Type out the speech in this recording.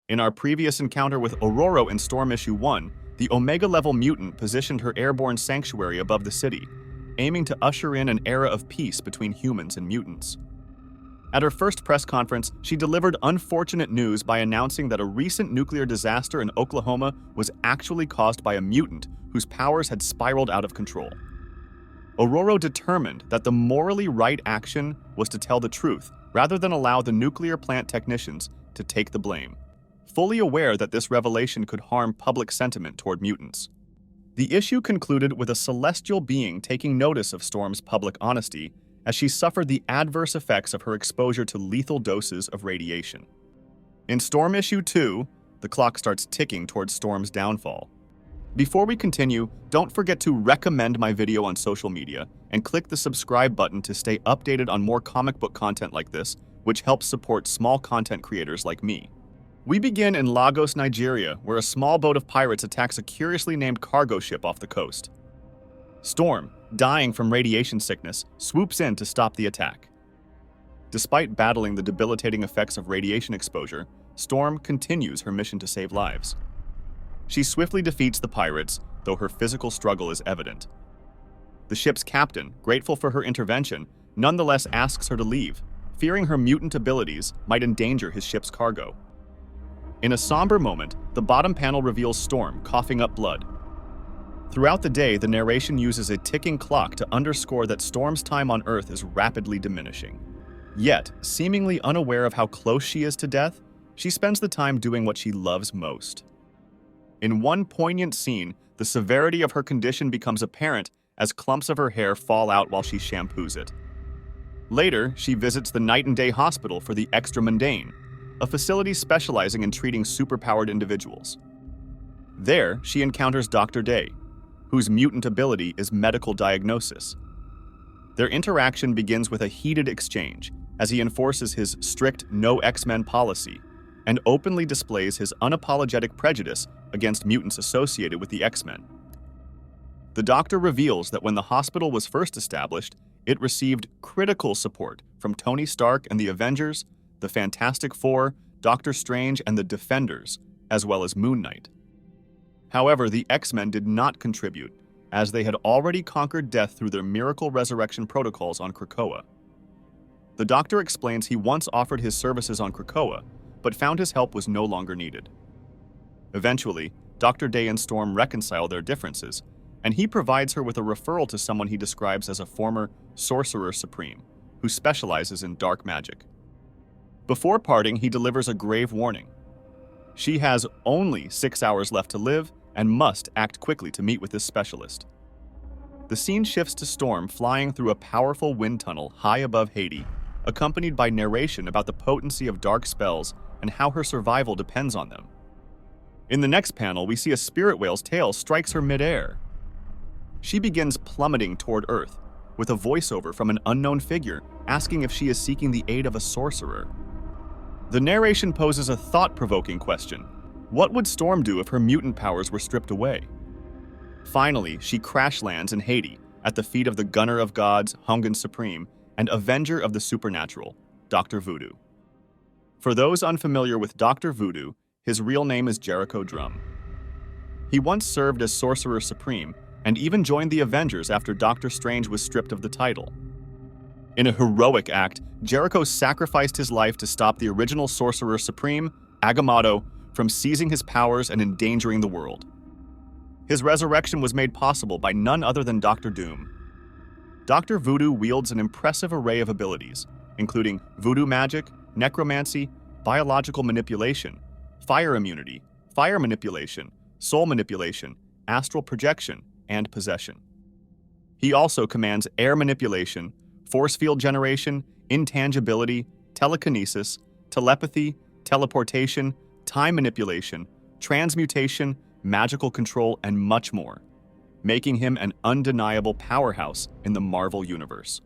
In our previous encounter with Aurora in Storm Issue 1, the Omega-level mutant positioned her airborne sanctuary above the city, aiming to usher in an era of peace between humans and mutants. At her first press conference, she delivered unfortunate news by announcing that a recent nuclear disaster in Oklahoma was actually caused by a mutant whose powers had spiraled out of control. Aurora determined that the morally right action was to tell the truth rather than allow the nuclear plant technicians to take the blame, fully aware that this revelation could harm public sentiment toward mutants. The issue concluded with a celestial being taking notice of Storm's public honesty as she suffered the adverse effects of her exposure to lethal doses of radiation. In Storm Issue 2, the clock starts ticking towards Storm's downfall. Before we continue, don't forget to recommend my video on social media and click the subscribe button to stay updated on more comic book content like this, which helps support small content creators like me. We begin in Lagos, Nigeria, where a small boat of pirates attacks a curiously named cargo ship off the coast. Storm, dying from radiation sickness, swoops in to stop the attack. Despite battling the debilitating effects of radiation exposure, Storm continues her mission to save lives. She swiftly defeats the pirates, though her physical struggle is evident. The ship's captain, grateful for her intervention, nonetheless asks her to leave, fearing her mutant abilities might endanger his ship's cargo. In a somber moment, the bottom panel reveals Storm coughing up blood. Throughout the day, the narration uses a ticking clock to underscore that Storm's time on Earth is rapidly diminishing. Yet, seemingly unaware of how close she is to death, she spends the time doing what she loves most. In one poignant scene, the severity of her condition becomes apparent as clumps of her hair fall out while she shampoos it. Later, she visits the Night and Day Hospital for the Extra Mundane, a facility specializing in treating superpowered individuals. There, she encounters Dr. Day, whose mutant ability is medical diagnosis. Their interaction begins with a heated exchange as he enforces his strict no X-Men policy and openly displays his unapologetic prejudice against mutants associated with the X-Men. The Doctor reveals that when the hospital was first established, it received critical support from Tony Stark and the Avengers, the Fantastic Four, Doctor Strange, and the Defenders, as well as Moon Knight. However, the X-Men did not contribute, as they had already conquered death through their miracle resurrection protocols on Krakoa. The Doctor explains he once offered his services on Krakoa, but found his help was no longer needed. Eventually, Dr. Day and Storm reconcile their differences, and he provides her with a referral to someone he describes as a former Sorcerer Supreme, who specializes in dark magic. Before parting, he delivers a grave warning. She has only 6 hours left to live and must act quickly to meet with this specialist. The scene shifts to Storm flying through a powerful wind tunnel high above Haiti, accompanied by narration about the potency of dark spells and how her survival depends on them. In the next panel, we see a spirit whale's tail strikes her midair. She begins plummeting toward Earth, with a voiceover from an unknown figure asking if she is seeking the aid of a sorcerer. The narration poses a thought-provoking question. What would Storm do if her mutant powers were stripped away? Finally, she crash lands in Haiti, at the feet of the Gunner of Gods, Hongan Supreme, and Avenger of the Supernatural, Doctor Voodoo. For those unfamiliar with Doctor Voodoo, his real name is Jericho Drum. He once served as Sorcerer Supreme, and even joined the Avengers after Doctor Strange was stripped of the title. In a heroic act, Jericho sacrificed his life to stop the original Sorcerer Supreme, Agamotto, from seizing his powers and endangering the world. His resurrection was made possible by none other than Doctor Doom. Doctor Voodoo wields an impressive array of abilities, including voodoo magic, necromancy, biological manipulation, fire immunity, fire manipulation, soul manipulation, astral projection, and possession. He also commands air manipulation, force field generation, intangibility, telekinesis, telepathy, teleportation, time manipulation, transmutation, magical control, and much more, making him an undeniable powerhouse in the Marvel Universe.